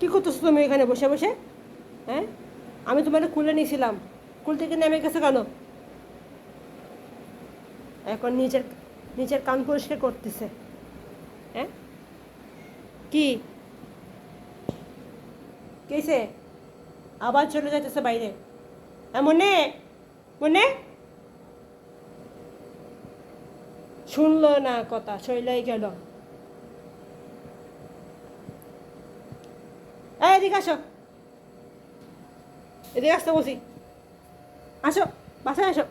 কী করতেছো তুমি এখানে বসে বসে? হ্যাঁ, আমি তোমার খুলে নিয়েছিলাম, কুল থেকে নেমে গেছে কেন? এখন নিজের নিজের কান পরিষ্কার করতেছে। হ্যাঁ, কি কেছে? আবার চলে যাইতেছে বাইরে। হ্যাঁ, মনে মনে শুনলো না কথা, চলেই গেল। এদিকে আসো, এদিকে আসতে বলছি। আসো, বাসায় আসো।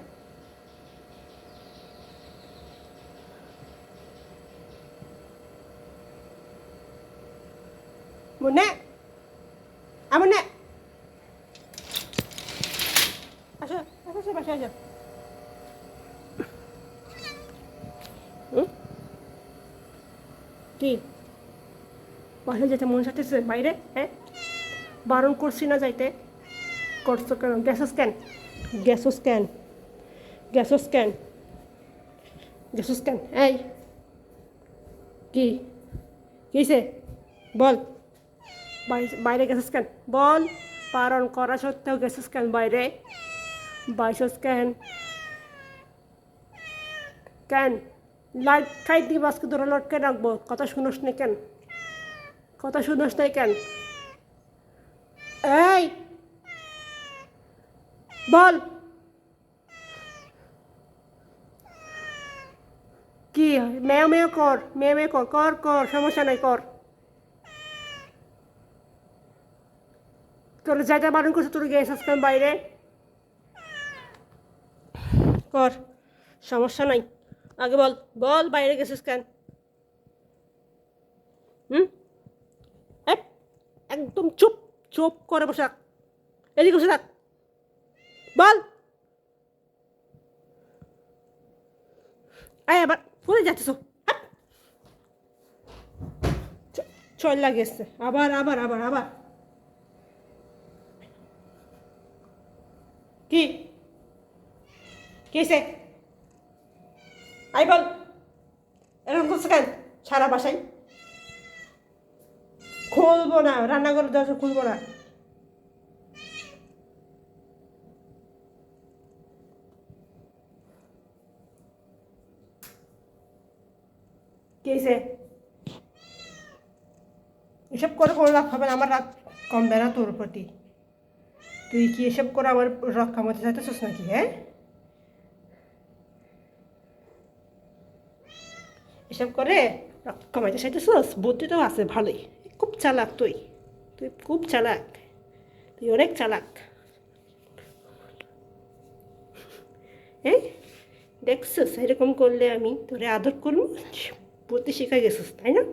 মনে মনে আসো, আসো, আসো, বাসায় আসো। হুম? কি বাসায় যেতে মন চাইতেছে বাইরে? হ্যাঁ, বারণ করছি না যাইতে, করছো কেন? গ্যাসোস ক্যান, গ্যাসোস ক্যান, গ্যাসোস ক্যান, গ্যাসোস ক্যান। এই কি কিসে বল, বাইরে গেছিস কেন বল? বারণ করা সত্ত্বেও গেছিস কেন বাইরে? বাইসস কেন? কেন লাইট খাই দিয়ে বাসকে ধরে লটকে রাখবো? কথা শুনোস না কেন? কথা শুনোস নাই কেন? এই বল, কি মেয় মেয় কর, মেয় মেয় কর, কর কর, সমস্যা নাই, কর। তোর যাইতে বারণ করছে, তোর গেছিস কেন বাইরে? কর, সমস্যা নাই। আগে বল, বল বাইরে গেছিস কেন? হুম? এই, একদম চুপ, চুপ করে বসে থাক, এদিকে বসে থাক। বল। এই আবার কোথায় যাচ্ছিস? চল লাগিয়েছে, আবার আবার আবার আবার। কি কেছে? আই বল, এরকম করছে কেন? সারা বাসায় খুলবো না, রান্নাঘরের দরজা খুলবো না। কেছে? এসব করে কোনো লাভ হবে না, আমার রাগ কমবে না তোর প্রতি। তুই কি এসব করে আমার রাগ কামাতে চাইতেছিস নাকি? হ্যাঁ, এসব করে রাগ কামাইতে চাইতেছিস? বুদ্ধি তো আছে ভালোই, খুব চালাক তুই, তুই খুব চালাক, তুই অনেক চালাক। হ্যাঁ, দেখছিস এরকম করলে আমি তোরে আদর করবো? বুদ্ধি শিখে গেছিস তাই না?